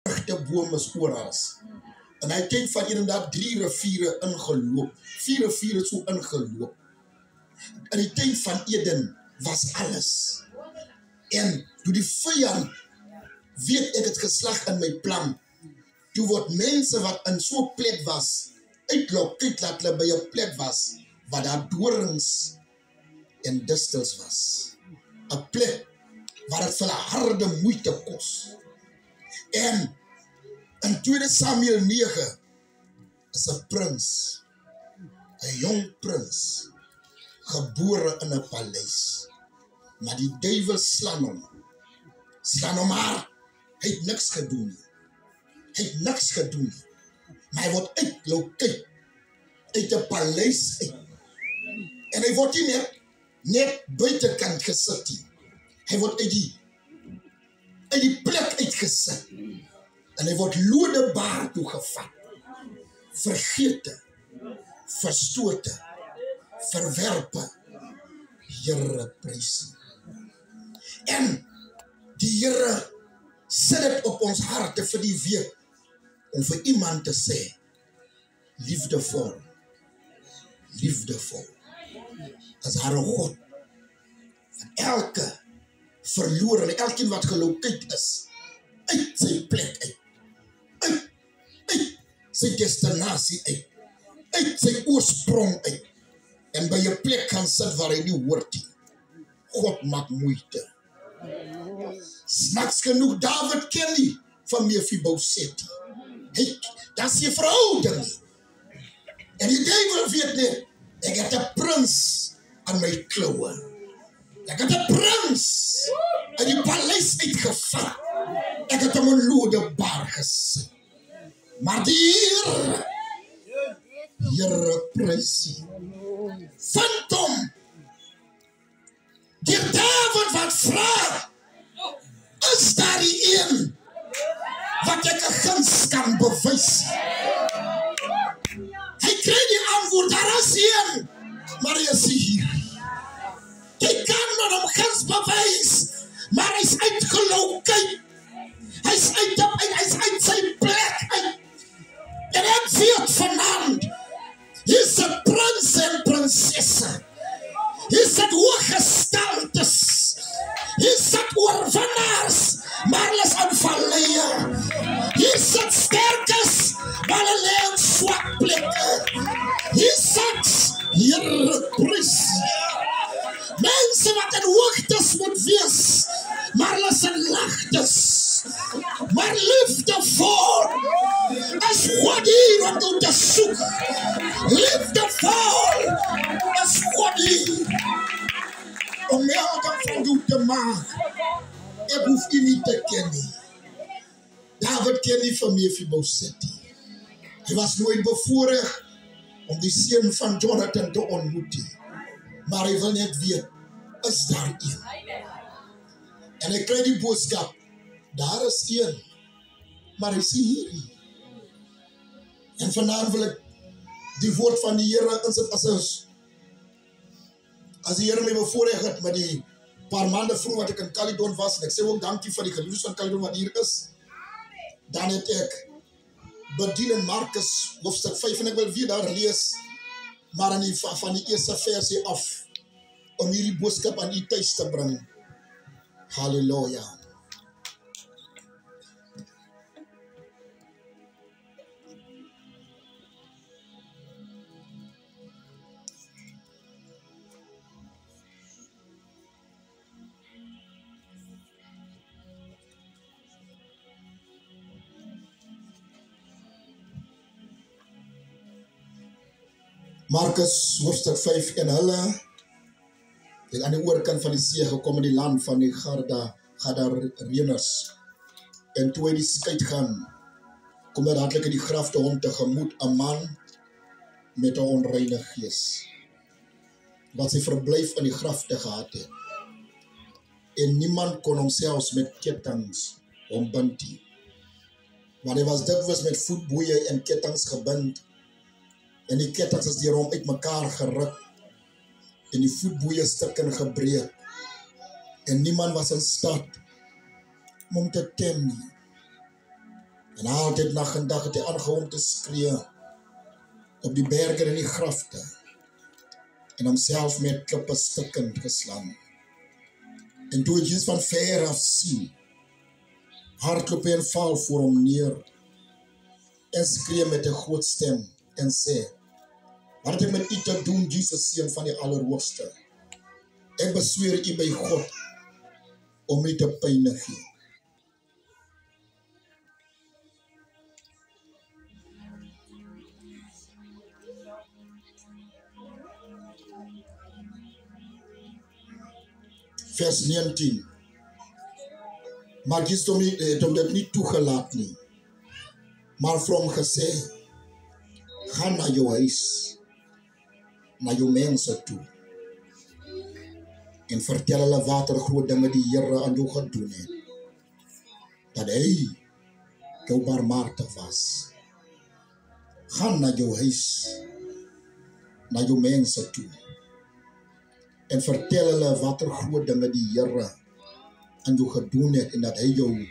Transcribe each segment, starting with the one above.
De boom is oral. En hy het van inderdaad 3 riviere ingeloop. 4 riviere so ingeloop. In die tyd van Eden was alles. En toe die vyand weet ek het geslag in my plan. Toe word mense wat in so 'n plek was, uitlok, kyk laat hulle by 'n plek was, waar daar dorings en distels was. 'n Plek waar het vir hulle harde moeite kos. En in 2 Samuel 9 is 'n prins, 'n jong prins, gebore in 'n paleis. Maar die duiwel slaan hom maar. Hy het niks gedoen nie. Maar hy word uitloop uit 'n paleis uit. En hy word nie net buitekant gesit nie. Hy word uit die plek uitgesit. En hy word lodebaar toegevat. Vergete, verstote, verwerpe. Here prys. En die Here sit dit op ons harte vir die week om vir iemand te sê, liefdevol. As haar God van elke verlorene, elkeen wat gelokeerd is, uit sy plek uit sy destinasie uit sy oorsprong uit, en by 'n plek gaan sit waar hy nie hoort nie. God maak moeite. Snaaks genoeg, David ken nie van Mephibosheth. Dat is 'n verhouding nie. En die duiwel weet net, ek het 'n prins aan my kloue. Ek het 'n prins uit die paleis uitgevat. Ek het hom in lodebaar gesit. Maar die Here prys. Vind hom. Die David wat vra, is daar die een wat ek 'n guns kan bewys? Hy kry die antwoord, daar is een, maar hy is hier. Hy kan met hom guns bewys, maar hy is uitgelokeerd. Hy is uit sy plek uit. En ek weet vanaand, hier sit prins en prinsesse. Hier sit hooggestaltes. Hier sit oorwinnaars, maar hulle is in valleie. Hier sit sterkes, maar hulle lê in swak plekke. Hier sit, Here prys. Mense wat in hoogtes moet wees, maar hulle is in laagtes. Maar liefdevol is God hier om jou te soek. Liefdevol is God hier om melding van jou te maak. Ek hoef u nie te ken nie. David ken nie van Mephibosheth. Hy was nooit bevoorreg om die seun van Jonathan te ontmoet. Maar hy wil net weet, is daar een? En hy kry die boodskap, daar is een, maar hy sê hier nie. En vanavond wil ek die woord van die Here insit as die Here my bevoorreg het met die paar maande vroeg wat ek in Caledon was, en ek sê ook dankie vir die geliefdes van Caledon wat hier is. Dan het ek bedien in Markus hoofstuk 5, en ek wil weer daar lees, maar van die eerste versie af, om hierdie boodskap aan u thuis te bring. Halleluja. Markus hoofstuk 5, en hulle het aan die oorkant van die see gekom in die land van die Gadareners. En toe hy die skei gaan, kom hy dadelik in die graf te hom tegemoet, 'n man met 'n onreine gees, wat sy verblyf in die graf te gehad het. En niemand kon homself met kettinge ombind nie, want hy was dikwels met voetboeie en kettinge gebind, en die kettinge is deur hom uitmekaar geruk, en die voetboeie stukken gebreek, en niemand was in staat om te tem nie. En altyd nag en dag het hy aangehou om te skree op die berge en die grafte en homself met klippe stukkend geslaan. En toe Jesus van ver af sien, hardloop hy en val voor hom neer en skree met 'n groot stem en sê: "Wat het ek met u te doen, Jesus, seun van die Allerhoogste? Ek besweer u by God om u te pynig nie." Vers 19. Maar Jesus het hom dit nie toegelaat nie, maar vir hom gesê: "Gaan na jou huis, na jou mense toe, en vertel hulle wat groot dinge die Here aan jou gedoen het, dat hy jou barmhartig was. Gaan na jou huis, na jou mense toe, en vertel hulle wat groot dinge die Here aan jou gedoen het, en dat hy jou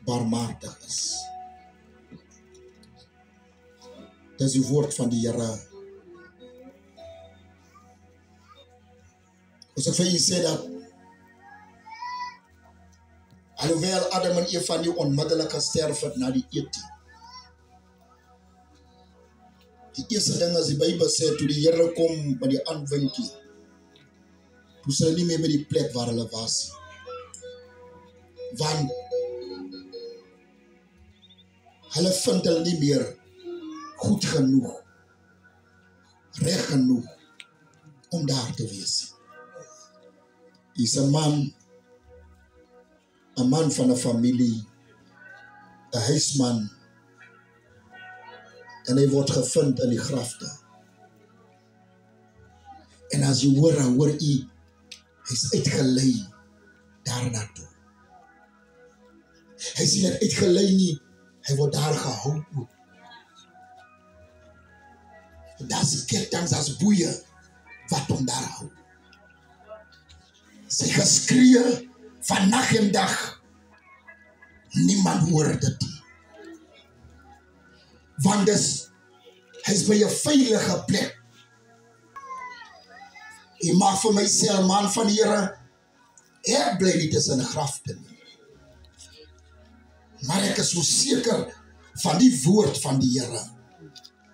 barmhartig is." Dis die woord van die Here. As ek vir u sê dat alhoewel Adam en Eva nie onmiddellik gesterf het na die ete, die eerste ding as die Bybel sê, toe die Here kom by die aandwinkie, toe sy nie meer by die plek waar hulle was. Want hulle vind hulle nie meer goed genoeg, reg genoeg om daar te wees. Is 'n man van 'n familie, 'n huisman, en hy word gevind in die grafte. En as jy hoor hy is uitgelei daarna toe. Hy is nie uitgelei nie, hy word daar gehou ook. Das ketTINGs as boeie wat hom daar hou. Sy geskree van nag en dag, niemand hoor dit nie. Want hy is by 'n veilige plek. Hy maak vir my sê, man van die Here, ek bly nie tussen 'n grafte nie. Maar ek is so seker van die woord van die Here.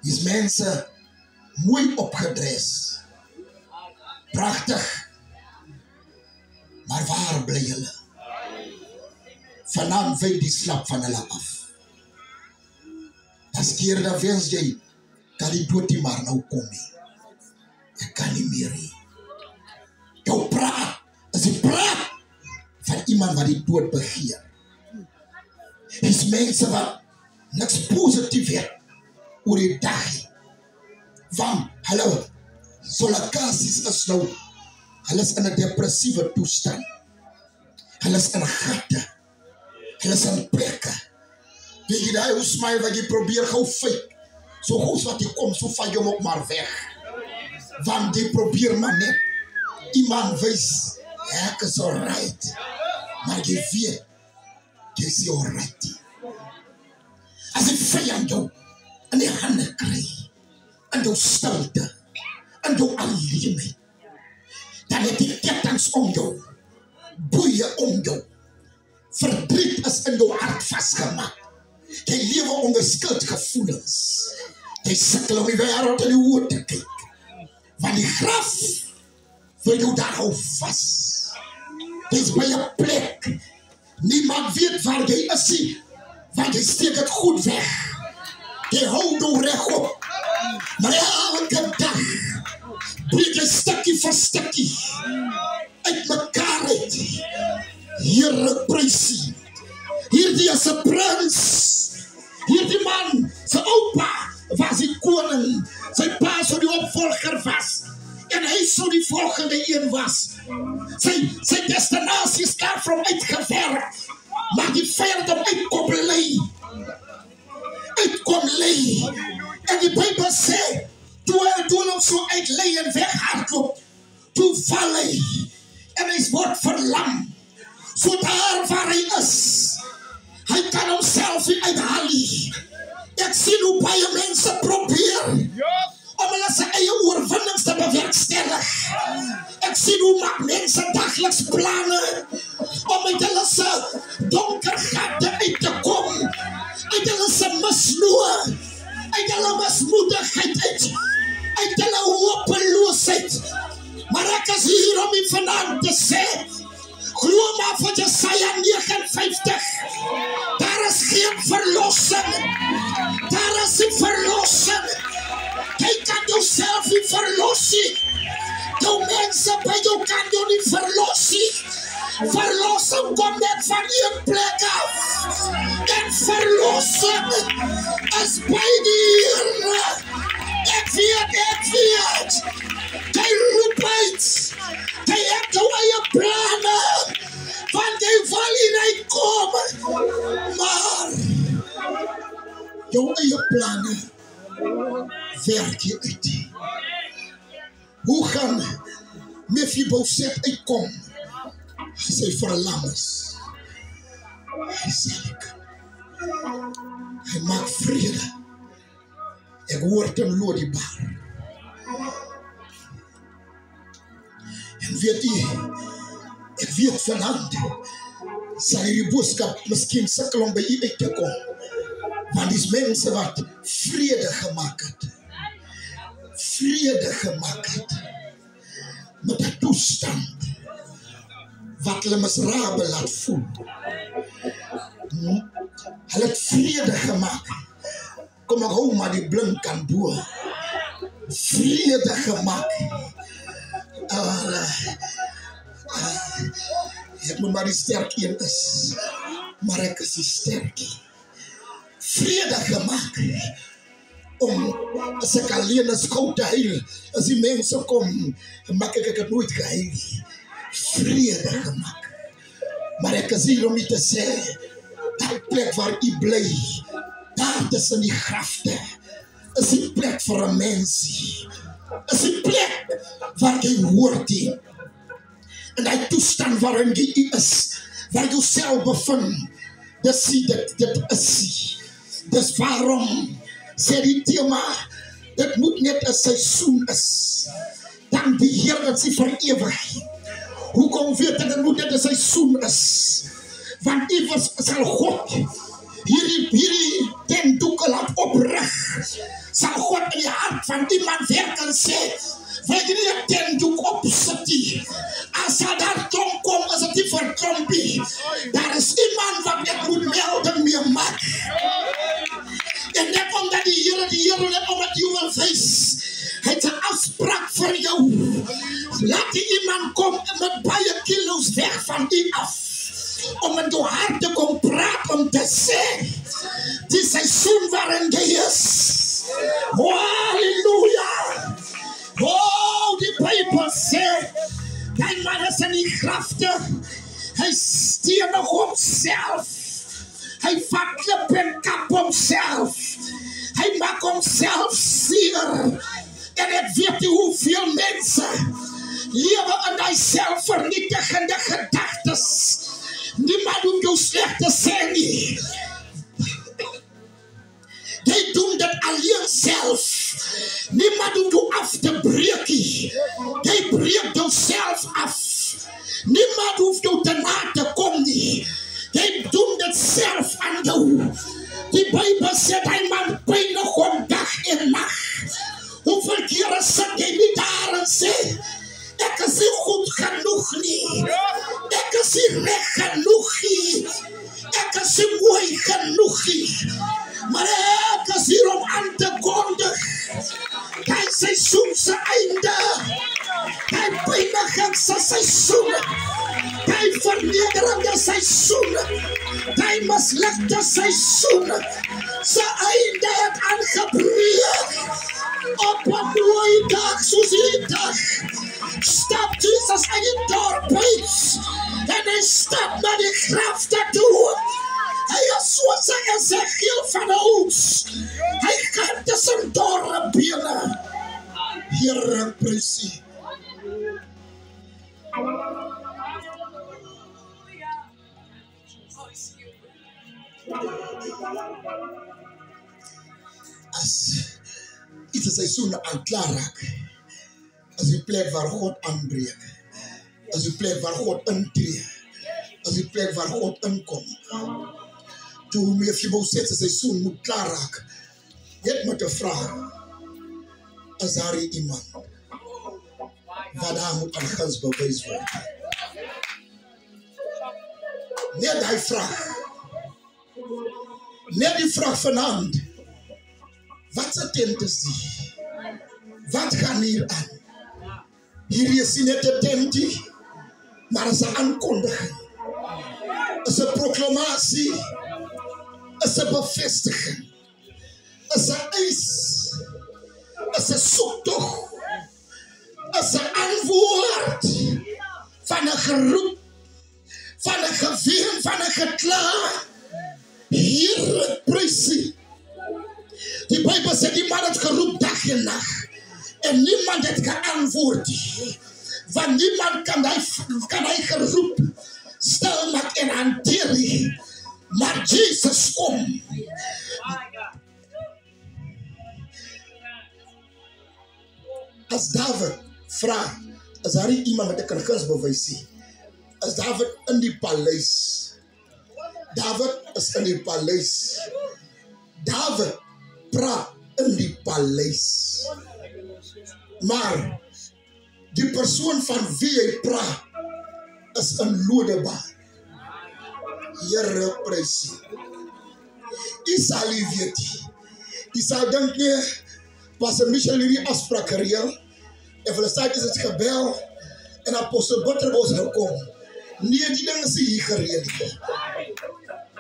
Dis mense mooi opgedres, pragtig, maar waar bly hulle? Vanaand wy die slap van hulle af. Das keer dat wens jy, kan die dood nie maar nou kom nie. Ek kan nie meer nie. Jou praat is die praat van iemand wat die dood begeer. Dis mense wat niks positief het oor die dag nie. Want hulle solakasies is nou, hulle is in 'n depressiewe toestand. Hulle is in gatte. Hulle is in plekke. Weet jy daai hoe smile wat jy probeer gou fake. So gous wat jy kom, so vat jy hom ook maar weg. Want jy probeer maar net iemand wys, ek is alright. Maar jy weet, jy is nie alright. As die vyand jou in die hande kry, in jou stilte, in jou alleenheid, dan het die ketTINGs om jou, boeie om jou, verdriet is in jou hart vastgemaak. Jy lewe onder skuldgevoelens. Jy sukkel om die wêreld in die oë te kyk. Want die graf wil jou daar hou vas. Jy is by 'n plek. Niemand weet waar jy is nie, want jy steek dit goed weg. Jy hou jou reg op. Maar elke dag breek jy stukkie vir stukkie uit mekaar uit. Here prysie. Hierdie is 'n prins. Hierdie man, sy oupa was die koning. Sy pa sou die opvolger was. En hy sou die volgende een was. Sy destinasie is daar van uitgewerk. Maar die vyand hom uitkom lei. En die Bybel sê, toe hom so uitlei en weghardloop, toe val hy. En hy word verlam. So daar waar hy is, Hy kan homself nie uithaal nie. Ek sien hoe baie mense probeer om hulle se eie oorwinnings te bewerkstellig. Ek sien hoe maak mense dagliks planne om uit hulle se donker gate uit te kom, uit hulle se misnoë, uit hulle mismoedigheid uit hulle hopeloosheid. Maar ek is hier om u vanaand te sê, glo maar van Jesaja 59, daar is geen verlossing. Daar is nie verlossing. Jy kan jouself nie verlos nie. Jou mense by jou kan jou nie verlos nie. Verlossing kom net van een plek af. En verlossing is by die Here. Ek weet. Jy roep uit. Jy het jou eie planne. Want jy wil hier uitkom. Maar jou eie planne werk jy uit. Hoe gaan Mephibosheth uitkom as hy verlam is? Hy sê hy maak vrede. Ek hoor ten Lodibar. En weet jy, ek weet vanavond sal hierdie boodskap miskien sukkel om by u uit te kom. Want die mense wat vrede gemaak het. Vrede gemaak het. Met 'n toestand wat hulle miserabel laat voel. Hulle het vrede gemaak. Kom ek hou maar die blink aan bo. Vrede gemaak. Ek moet maar die sterk een is. Maar ek is die sterk. Vrede gemaak. Om as ek alleen is gou te huil. As die mense kom, maak ek het nooit gehuil. Vrede gemaak. Maar ek is hier om u te sê, die plek waar u bly, daar tussen die grafte, is die plek vir 'n mensie. Is die plek waar jy hoort die. En die toestand waarin jy is, waar jy self bevind, dit is. Dus waarom sê die thema, dit moet net 'n seisoen is. Dan die Heer dat sy vir ewig. Hoekom weet ek, dit moet net 'n seisoen is? Want iewers sal God hierdie tentdoeke laat oprig. Sal God in die hart van iemand werk en sê, wil jy nie 'n tentdoek opsit nie? As daar trom kom, is dit nie vir trompie. Daar is iemand wat net moet melding mee maak. En net omdat die Here net omdat jy wil wees, hy het 'n afspraak vir jou. Laat die iemand kom met baie kilo's weg van u af. Om in jou hart te kom praat, om te sê, die seisoen waarin jy is. Oh, halleluja. Oh, die Bijbel sê, die man is in die grafte. Hy steen nog homself. Hy vat klip en kap homself. Hy maak homself seer. En ek weet nie hoeveel mense lewe in die selfvernietigende gedagtes. Niemand hoef jou sleg te sê nie. Jy doen dit alleen self. Niemand hoef jou af te breek nie. Jy breek jouself af. Niemand hoef jou te na te kom nie. Jy doen dit self aan jou. Die Bijbel sê, die man pynig hom dag en nag. Hoeveel kere sit jy nie daar en sê, ek is nie goed genoeg nie. Ek is nie reg genoeg nie. Ek is nie mooi genoeg nie. Maar ek is hier om aan te kondig. Die seisoen se einde. Die pyniging se seisoen. Die vernederende seisoen. Die mislukte seisoen. Se einde het aangebreek. Op 'n mooie dag soos hierdie dag. Stap Jesus uit die dorp uit. En hy stap na die grafte toe. Hy is soos 'n Esegiel van ouds. Hy gaan tussen dorre bene. Here, prys U. As iets seizoen aan klaar raakt. Als die plek waar God aanbreekt. Als die plek waar God intreedt. Als die plek waar God inkomt. Toen meer Mephibosheth seizoen moet klaar raken. Je hebt me te vragen. Als daar iemand. Wat daar moet aan gans bewijs worden. Net die vraag. Net die vraag vanavond. Wat is het te zien? Wat gaan hier aan? Hier is niet de tent, maar het is een aankondiging. Het is een proclamatie. Het is een bevestiging. Het is een eis. Het is een zoektocht. Het is een antwoord van een geroep, van een geween, van een geklaag. Hier het prijsie. Die Bijbel zegt, die man het geroep dag en nacht. En niemand het geantwoord. Want niemand kan hij geroep stil maken en hanteren. Maar Jezus komt. Als David vraagt, als er iemand met een kunstbewijs ziet. Als David in die paleis. David is in die paleis. David praat in die paleis. Maar die persoon van wie hij praat is een Lodebar. Here prijs. Isa weet. Isa denkt niet, Pastor Michel jullie afspraak gereel. En voor de tijd is het gebel. En apostel Butterbos gekomen. Nee, die dingen zijn hier gereeld.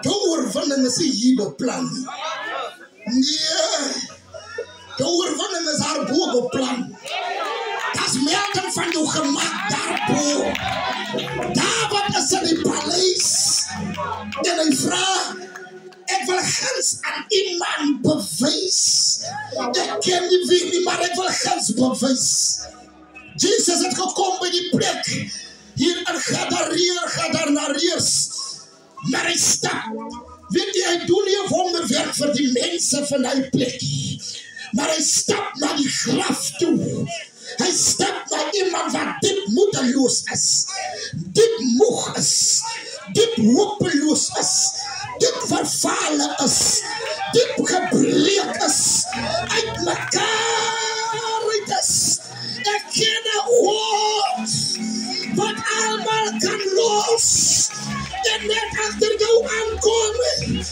De oorwinningen zijn hier bepland. Nee. De oorwinning is haar boven bepland. Dat is melding van jouw gemaakt daarboven. David is in die paleis. En hij vraagt, ik wil gans aan iemand bewijs. Ik ken die wie niet, maar ik wil gans bewijs. Jezus is gekomen bij die plek. Hier in Gadarnareers. Maar hij staat. Weet je, hij doet niet een wonderwerk voor die mensen van die plek. Maar hij stapt naar die graf toe. Hij stapt naar iemand wat diep moedeloos is. Diep moeg is. Diep hopeloos is. Diep vervallen is. Diep gebleek is. Uit elkaar is. Ik ken een woord. Wat allemaal kan los. En net achter jou aankomen.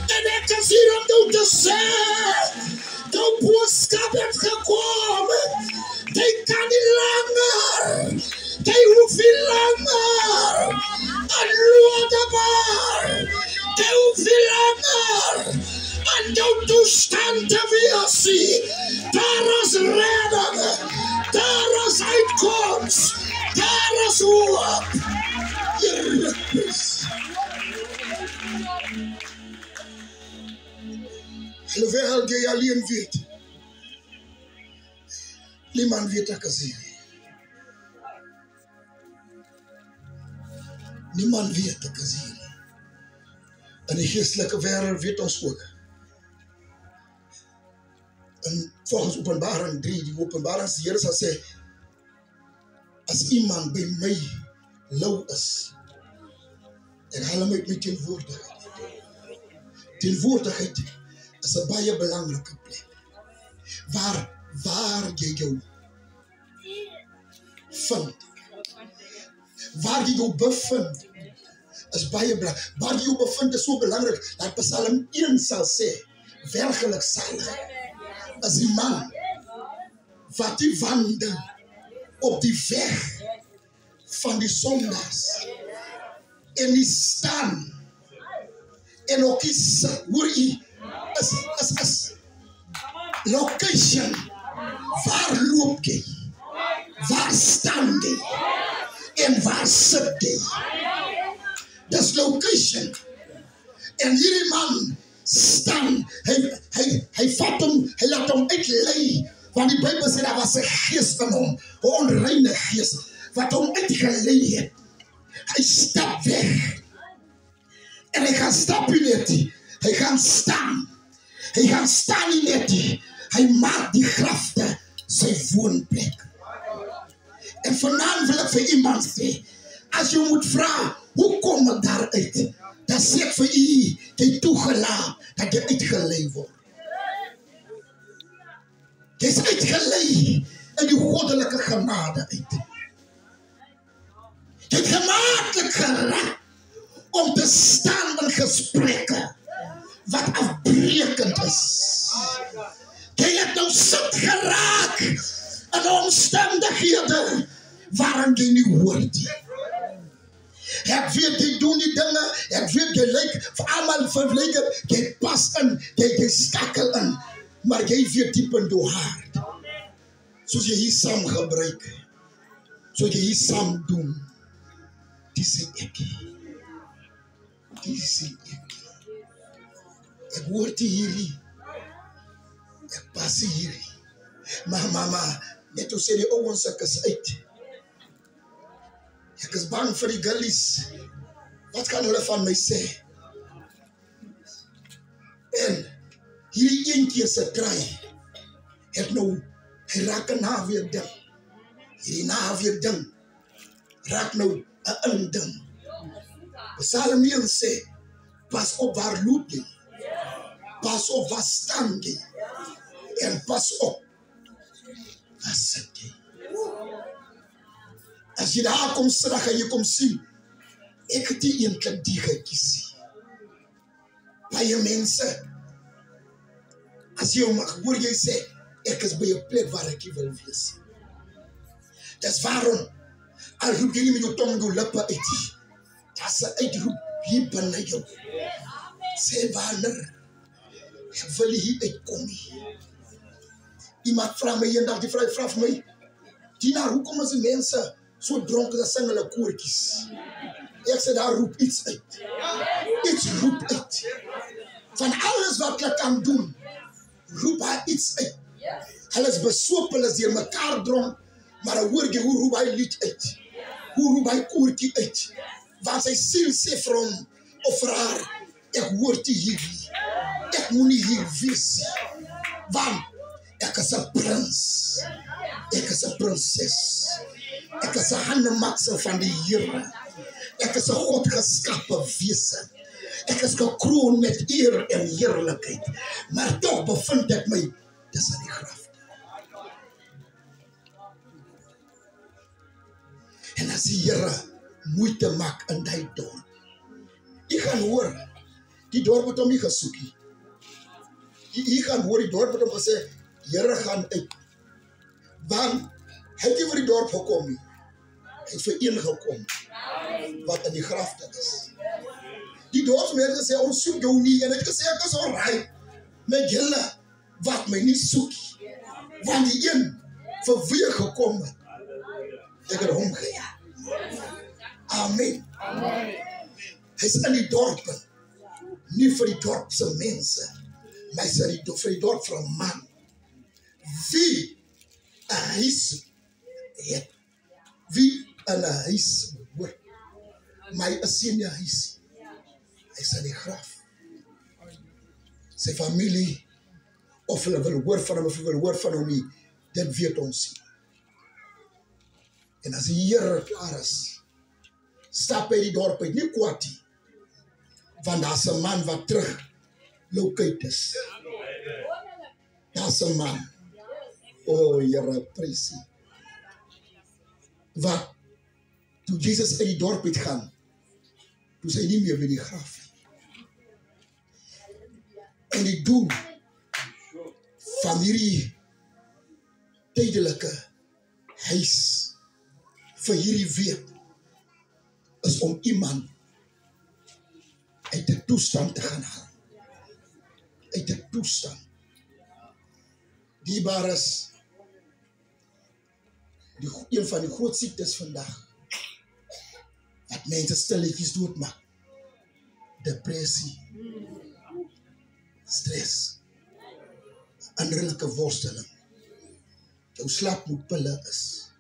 En ik kan zien om jou te zeggen. De boodschap heeft gekomen. Die kan niet langer. Die hoeft niet langer. Een Lodebar. Die hoeft niet langer. Aan jouw toestand te weerzien. Daar is redding. Daar is uitkomst. Daar is hoop. Hoewel je alleen weet. Niemand weet dat gezien. Niemand weet dat gezien. En de geestelijke wereld weet ons ook. En volgens Openbaring 3, die Openbaring die Heer zal zeggen, als iemand bij mij lauw is, en haal hem uit mijn tegenwoordigheid. Tegenwoordigheid is een baie belangrijke plek. Waar je jou vindt. Waar je jou bevindt is baie belangrijk. Waar je jou bevindt is zo belangrijk dat Psalm 1 zal zeggen, werkelijk zalig is die man wat die wandelt op die weg van die zondaars. En die staan. En ook is, hoor je, is location. Waar loop je? Waar staan je? En waar zit je? Dat is location. En hierdie man staan. Hij vat hem, hij laat hem uitleiden. Want die Bijbel zegt, dat was een geest van hem. Een onreine geest. Wat hem uitgeleid heeft. Hij stapt weg. En hij gaat stappen net. Hij gaat staan. Hy gaan staan nie net nie. Hy maak die grafte sy woonplek. En vanaand wil ek vir iemand sê, as jy moet vra, hoe kom ek daaruit? Dan sê ek vir jy toegelaat dat jy uitgelei word. Jy is uitgelei in die goddelike genade uit. Jy het gemaaklik geraak om te staan in gesprekke wat afbrekend is. Jy het nou sit geraak in omstandighede waarin jy nie hoort nie. Ek weet jy doen die dinge, ek weet jy lyk vir almal verlyk, jy pas in, jy skakel in, maar jy weet diep in jou hart. Soos jy hier saam gebruik, soos jy hier saam doen, dis ek. Dis ek. Ek hoort hierdie, ek pas hierdie. Maar mama, net hoe sê die ouens ek is uit. Ek is bang vir die gullies. Wat kan hulle van my sê? En hierdie een keer se draai, het nou, hy raak een naweer ding. Hierdie naweer ding, raak nou een inding. Psalmien sê, pas op waar loop jy. Pas op waar staan jy. En pas op waar sit jy. As jy daar kom srag en jy kom sien, ek het die eentlik die gekies. Baie mense, as jy mag hoor jy sê, ek is by 'n plek waar ek wil wees. Dis waarom, al roep jy nie met jou tong en jou lippe uit, as jy uitroep hier binne jou, sê wanneer, ek wil hier uitkom nie. Iemand vraag my eendag, die vraag vir my, Tina, hoekom is die mense so dronken, dat sing hulle koortjies? Ek sê, daar roep iets uit. Iets roep uit. Van alles wat hulle kan doen, roep hy iets uit. Hulle is besoop, hulle is hier mekaar dronk, maar hoor jy, hoe roep hy lied uit? Hoe roep hy koortjie uit? Want sy siel sê vir hom, of vir haar, ek hoort nie hier nie. Ek moet nie hier wees. Want, ek is 'n prins. Ek is 'n prinses. Ek is 'n handemaksel van die Here. Ek is 'n God geskape wese. Ek is gekroon met eer en heerlikheid. Maar toch bevind ek my tussen die grafte. En as die Here moeite maak in die dorp, jy gaan hoor, die dorp het hom nie gesoek nie. Jy gaan hoor, die dorp het hom gesê, Here gaan uit. Want hy het nie vir die dorp gekom nie. Hy het vir een gekom wat in die grafte is. Die dorpsmense gesê, ons soek jou nie. En hy het gesê, ek is alright met julle wat my nie soek. Want die een vir wie ek gekom het, ek het hom gejaag. Amen. Hy is in die dorp, nie vir die dorpse mense, maar hy is vir die dorp van 'n man. Wie 'n huis het, wie in 'n huis hoort, maar hy is nie 'n huis, hy is in die graf. Sy familie, of hulle wil hoor van hom, of hulle wil hoor van hom nie, dit weet ons nie. En as die Here klaar is, stap hy die dorp uit, nie kwaad nie, want daar's 'n man wat terug lokuit is. Daar's 'n man, o Here, prysie, wat, toe Jesus uit die dorp het gaan, toe sy nie meer by die graf. En die doel van hierdie tydelike huis vir hierdie week is om iemand uit 'n toestand te gaan haal. Uit 'n toestand. Diebaar is een van die groot siektes vandag wat mense stilletjies doodmaak. Depressie, stres, innerlike worsteling. Jou slaap moet pille is.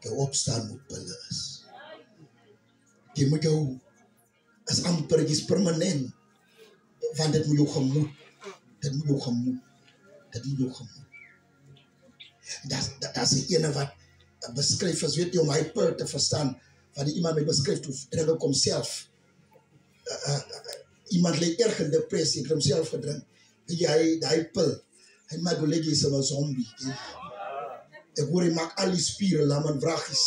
Jou opstaan moet pille is. Jy moet jou, is amper, jy is permanent, want dit moet jou gemoed Dit moet jou gemoed. Dit moet jou gemoed. Dat is die ene wat beskryf is, weet jy, om hy pil te verstaan, wat die iemand my beskryf toe, en ek kom self. Iemand lê erg in depressie, ek het homself gedrink. Weet jy, hy pil, hy maak jou leggies as 'n zombie. Ek hoor hy maak al die spiere lam en wraggies.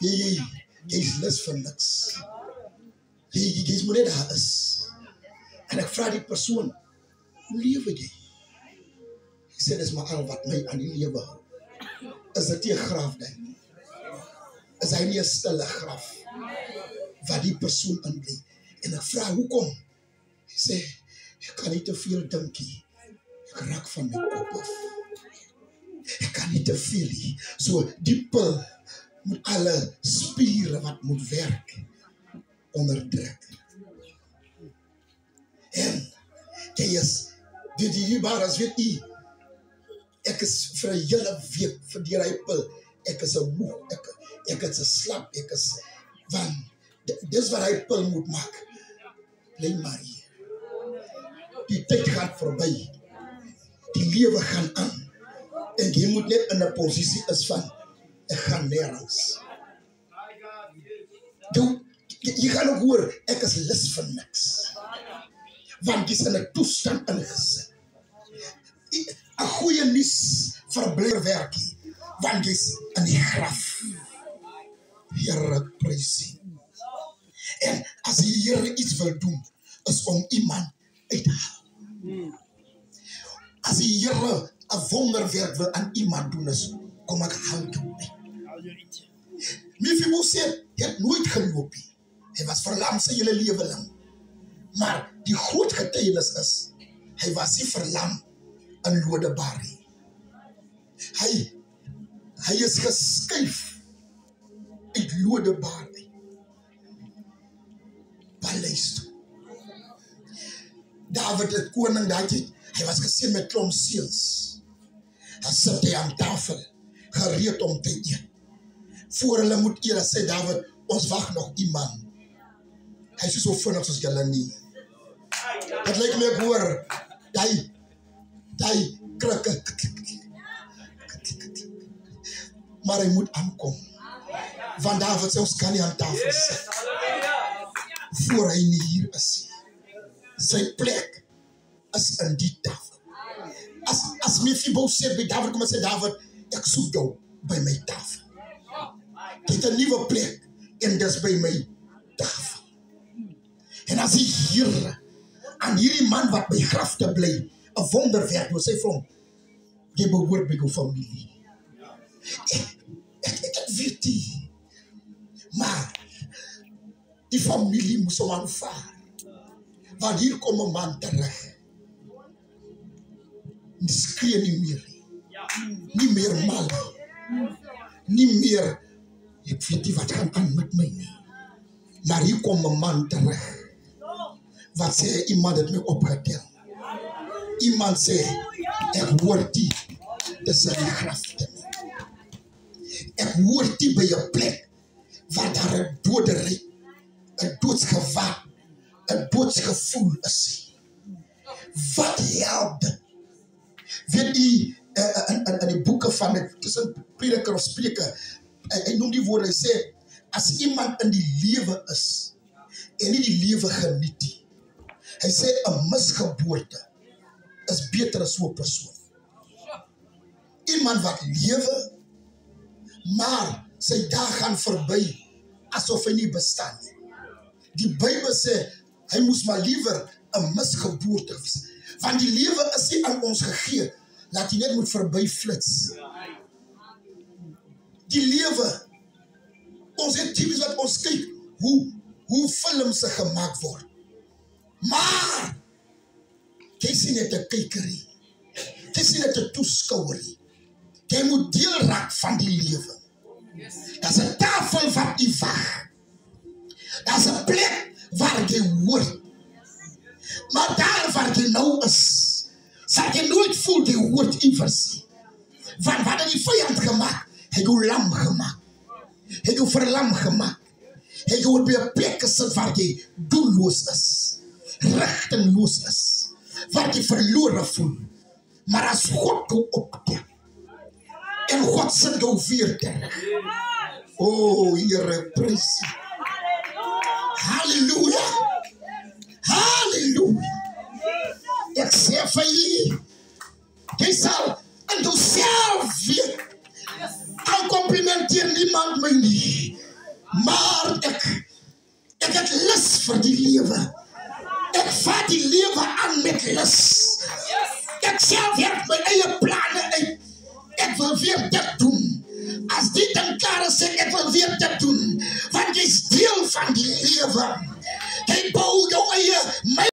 Jy is lus vir niks. Jy is moet net daar is. En ek vra die persoon, hoe lewe jy? Ek sê, dis maar al wat my aan die lewe hou. Is dit nie 'n grafdijk nie? Is hy nie 'n stille graf wat die persoon inbly? En ek vra, hoekom? Hy sê, ek kan nie te veel dink nie. Ek raak van my kop af. Ek kan nie te veel nie. So die pil moet alle spiere wat moet werk onderdruk. En jy is die hierbaar weet jy, ek is vir 'n hele week vir die hy pil, ek is 'n moeg, ek is 'n slap, ek is van dis wat hy pil moet maak. Bly maar hier. Die tyd gaan verby. Die lewe gaan aan. En jy moet net in 'n posisie is van ek gaan nêrens. Jy gaan ook hoor, ek is lus vir niks. Want dis in 'n toestand ingesit. 'n goeie nuus verbly werkie, want dis in die graf. Here, prys U. En as die Here iets wil doen, is om iemand uit te haal. As die Here 'n wonderwerk wil aan iemand doen, is kom ek haal jou uit. Mefiboset het nooit geloop nie. Hy was verlam sy hele lewe lang. Maar die groot getuienis is, hy was nie verlam in Lodebar nie. Hy is geskuif uit Lodebar uit. Paleis toe. David het koning daai, hy was geseën met klomp seuns. Dan sit hy aan tafel, gereed om te eet. Voor hulle moet eet, sê David, ons wag nog iemand. Hy is so vinnig soos julle nie. Het lyk my ek hoor, die krikke. Maar hy moet aankom. Want David sê, ons kan nie aan tafel sit. Voor hy nie hier is. Sy plek is in die tafel. As Mefiboset by David kom en sê, David, ek soek jou by my tafel. Jy het 'n nuwe plek en dis by my tafel. En as hy hier aan hierdie man wat by grafte bly 'n wonderwerk wil sê vir hom, jy behoort by jou familie. Ek weet nie. Maar die familie moes hom aanvaar. Want hier kom 'n man terug. Die skree nie meer. Nie meer mal. Nie meer, ek weet nie wat gaan aan met my nie. Maar hier kom 'n man terug. Wat sê, iemand het my opgetel. Iemand sê, ek hoor die, dis in die grafte. Ek hoor die by 'n plek, waar daar 'n dodery, 'n doodsgevaar, 'n doodsgevoel is. Wat help dit? Weet jy, in die boeke van dit, tussen Prediker of Spreuke, hy noem die woorde, hy sê, as iemand in die lewe is, en nie die lewe geniet nie, hy sê, 'n misgeboorte is beter as so 'n persoon. Iemand wat lewe, maar sy dae gaan verby, asof hy nie bestaan nie. Die Bybel sê, hy moes maar liewer 'n misgeboorte wees. Want die lewe is nie aan ons gegee, dat jy net moet verby flits. Die lewe, ons het typies wat ons kyk, hoe films gemaak word. Maar, jy sien net 'n kykerie. Jy sien net 'n toeskouerie. Jy moet deel raak van die lewe. Daar's 'n tafel wat jy wag. Daar's 'n plek waar jy hoort. Maar daar waar jy nou is, sal jy nooit voel jy hoort iewers. Want wat het die vyand gemaak? Hy het jou lam gemaak. Hy het jou verlam gemaak. Hy het jou by 'n plek gesit waar jy doelloos is. Rigtingloos is. wat jy verlore voel. Maar as God jou optel en God sit jou weer terug. Oh, Here, prys. Halleluja. Halleluja. Ek sê vir jy sal in jouself weer. Al complimenteer niemand my nie. Maar ek het lus vir die lewe. Ek vat die lewe aan met lus. Ek self werk my eie planne uit. Ek wil weer dit doen. As dit dan klaar is, ek wil weer dit doen. Want jy is deel van die lewe. Jy bou jou eie